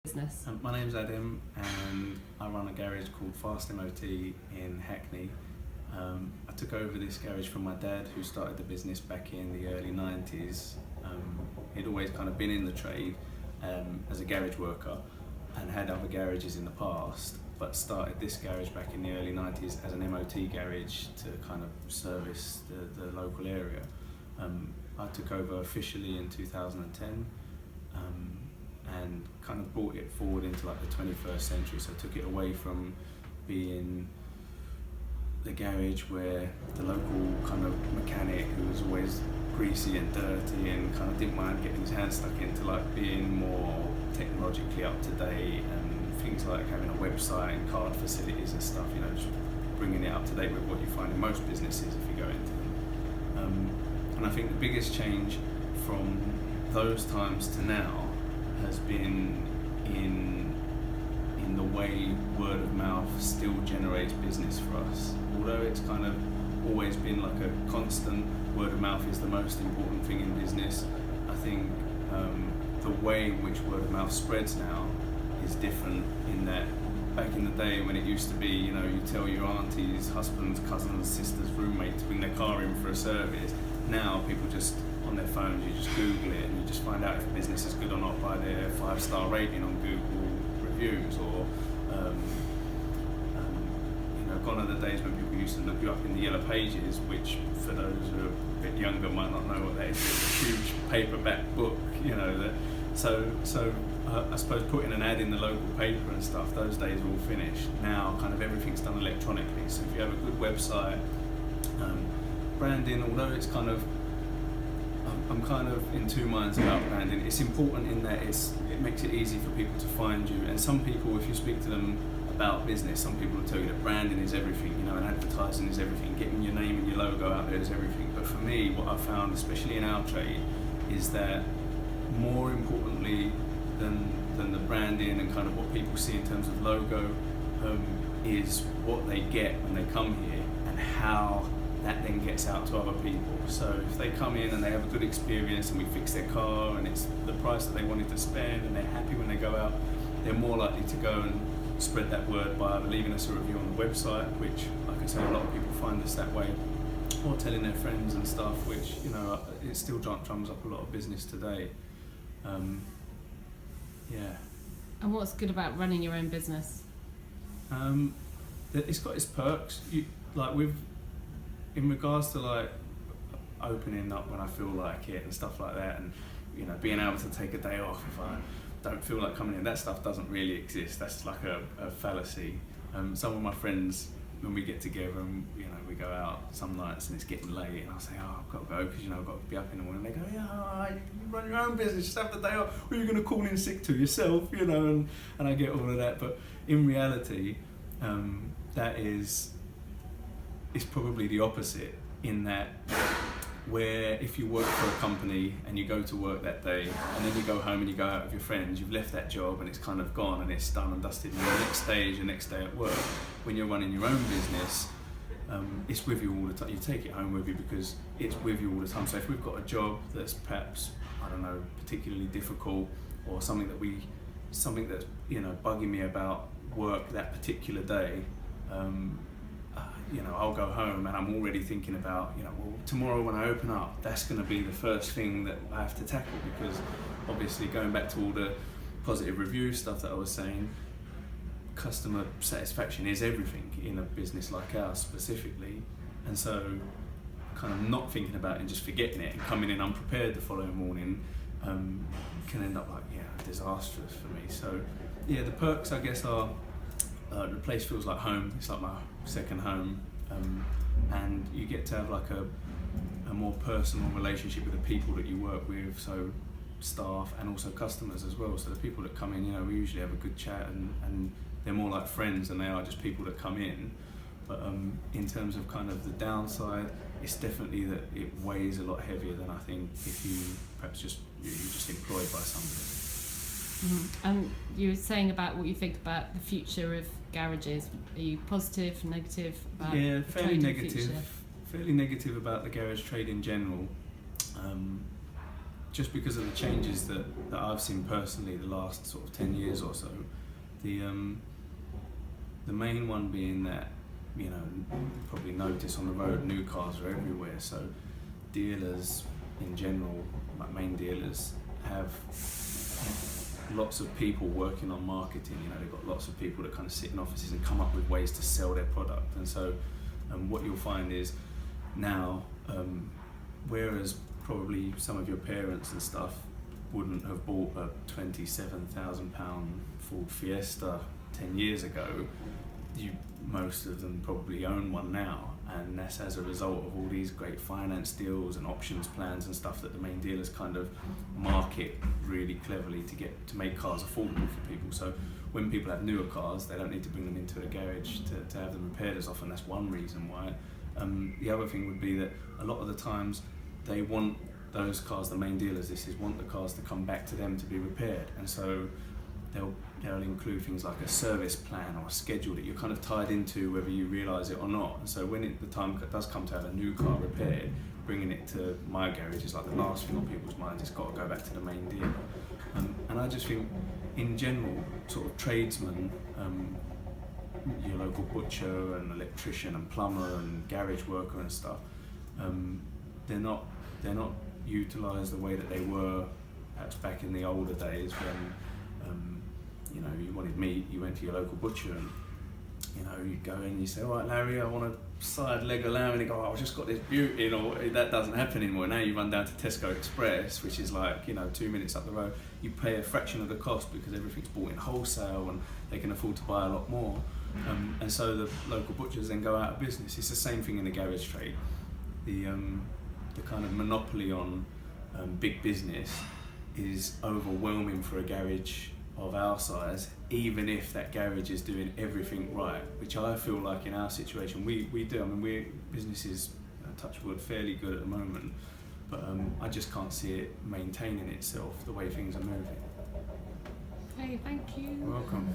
Business. My name's Adem and I run a garage called Fast MOT in Hackney. I took over this garage from my dad, who started the business back in the early 90s. He'd always kind of been in the trade as a garage worker and had other garages in the past, but started this garage back in the early 90s as an MOT garage to kind of service the local area. I took over officially in 2010. And kind of brought it forward into like the 21st century. So I took it away from being the garage where the local kind of mechanic who was always greasy and dirty and kind of didn't mind getting his hands stuck into, like being more technologically up to date and things like having a website and card facilities and stuff, you know, just bringing it up to date with what you find in most businesses if you go into them. And I think the biggest change from those times to now has been in the way word of mouth still generates business for us. Although it's kind of always been like a constant, word of mouth is the most important thing in business. I think the way in which word of mouth spreads now is different, in that back in the day when it used to be, you know, you tell your aunties, husbands, cousins, sisters, roommates to bring their car in for a service. Now people just on their phones, you just Google it and you just find out if a business is good or not by their 5-star rating on Google reviews, or you know, gone are the days when people used to look you up in the yellow pages, which for those who are a bit younger might not know what that is. It's a huge paperback book, you know. So I suppose putting an ad in the local paper and stuff, those days are all finished. Now kind of everything's done electronically. So if you have a good website, branding, although it's kind of, I'm kind of in two minds about branding. It's important in that it makes it easy for people to find you. And some people, if you speak to them about business, some people will tell you that branding is everything, you know, and advertising is everything. Getting your name and your logo out there is everything. But for me, what I've found, especially in our trade, is that more importantly than the branding and kind of what people see in terms of logo, is what they get when they come here and how that then gets out to other people. So if they come in and they have a good experience and we fix their car and it's the price that they wanted to spend and they're happy when they go out, they're more likely to go and spread that word by either leaving us a review on the website, which, like I say, a lot of people find us that way, or telling their friends and stuff, which, you know, it still drums up a lot of business today. Yeah. And what's good about running your own business? It's got its perks. In regards to like opening up when I feel like it and stuff like that, and you know, being able to take a day off if I don't feel like coming in, that stuff doesn't really exist. That's like a fallacy. Some of my friends, when we get together and, you know, we go out some nights and it's getting late and I'll say, oh, I've got to go because, you know, I've got to be up in the morning. They go, yeah, all right, you run your own business, just have the day off. Who are you going to call in sick to? Yourself, you know, and I get all of that. But in reality, it's probably the opposite, in that where if you work for a company and you go to work that day and then you go home and you go out with your friends, you've left that job and it's kind of gone and it's done and dusted, and the next day is your next day at work. When you're running your own business, it's with you all the time. You take it home with you because it's with you all the time. So if we've got a job that's perhaps, I don't know, particularly difficult, or something that's, you know, bugging me about work that particular day, you know, I'll go home and I'm already thinking about, you know, well, tomorrow when I open up, that's going to be the first thing that I have to tackle, because obviously, going back to all the positive review stuff that I was saying, customer satisfaction is everything in a business like ours specifically. And so kind of not thinking about it and just forgetting it and coming in unprepared the following morning can end up like, disastrous for me. So yeah, the perks, I guess, are the place feels like home. It's like my second home, and you get to have like a more personal relationship with the people that you work with, so staff and also customers as well. So the people that come in, you know, we usually have a good chat and they're more like friends than they are just people that come in. But in terms of kind of the downside, it's definitely that it weighs a lot heavier than I think if you perhaps you're just employed by somebody. Mm-hmm. And you were saying about what you think about the future of garages. Are you positive, negative about fairly negative. Future? Fairly negative about the garage trade in general. just because of the changes that I've seen personally the last sort of 10 years or so, the main one being that, you know, you probably notice on the road new cars are everywhere, so dealers in general, like main dealers, have lots of people working on marketing. You know, they've got lots of people that kind of sit in offices and come up with ways to sell their product. And so what you'll find is now, whereas probably some of your parents and stuff wouldn't have bought a £27,000 Ford Fiesta 10 years ago, most of them probably own one now, and that's as a result of all these great finance deals and options plans and stuff that the main dealers kind of market really cleverly to make cars affordable for people. So when people have newer cars, they don't need to bring them into a garage to have them repaired as often. That's one reason why. The other thing would be that a lot of the times they want those cars, the main dealers want the cars to come back to them to be repaired, and so they'll include things like a service plan or a schedule that you're kind of tied into whether you realise it or not. And so when the time does come to have a new car repaired, bringing it to my garage is like the last thing on people's minds. It's got to go back to the main dealer. And I just think, in general, sort of tradesmen, your local butcher and electrician and plumber and garage worker and stuff, they're not utilised the way that they were perhaps back in the older days when you know, you wanted meat, you went to your local butcher and, you know, you'd go in and you say, all right, Larry, I want a side leg of lamb, and they go, oh, I've just got this beauty, or that doesn't happen anymore. Now you run down to Tesco Express, which is like, you know, 2 minutes up the road, you pay a fraction of the cost because everything's bought in wholesale and they can afford to buy a lot more. And so the local butchers then go out of business. It's the same thing in the garage trade. The kind of monopoly on big business is overwhelming for a garage of our size, even if that garage is doing everything right, which I feel like in our situation we do. I mean, business is, touch wood, fairly good at the moment, but I just can't see it maintaining itself the way things are moving. Okay, thank you. You're welcome.